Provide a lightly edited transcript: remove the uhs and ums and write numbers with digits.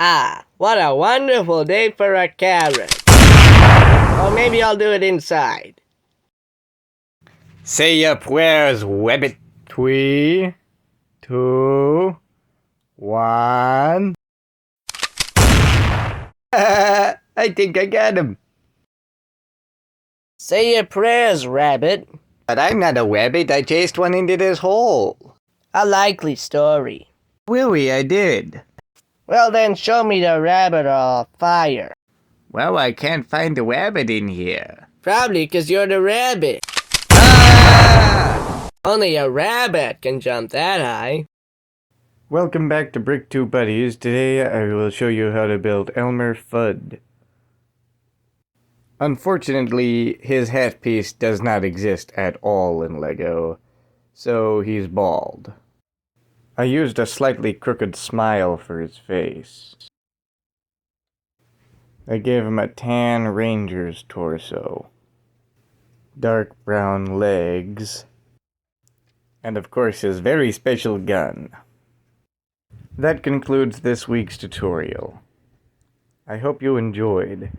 Ah, what a wonderful day for a carrot. Or maybe I'll do it inside. Say your prayers, Webbit. 3, 2, 1. I think I got him. Say your prayers, rabbit. But I'm not a rabbit. I chased one into this hole. A likely story. Really, I did. Well then, show me the rabbit or fire. Well, I can't find the rabbit in here. Probably 'cause you're the rabbit. Ah! Only a rabbit can jump that high. Welcome back to Brick 2 Buddies. Today I will show you how to build Elmer Fudd. Unfortunately, his hat piece does not exist at all in LEGO, so he's bald. I used a slightly crooked smile for his face. I gave him a tan ranger's torso, dark brown legs, and of course his very special gun. That concludes this week's tutorial. I hope you enjoyed.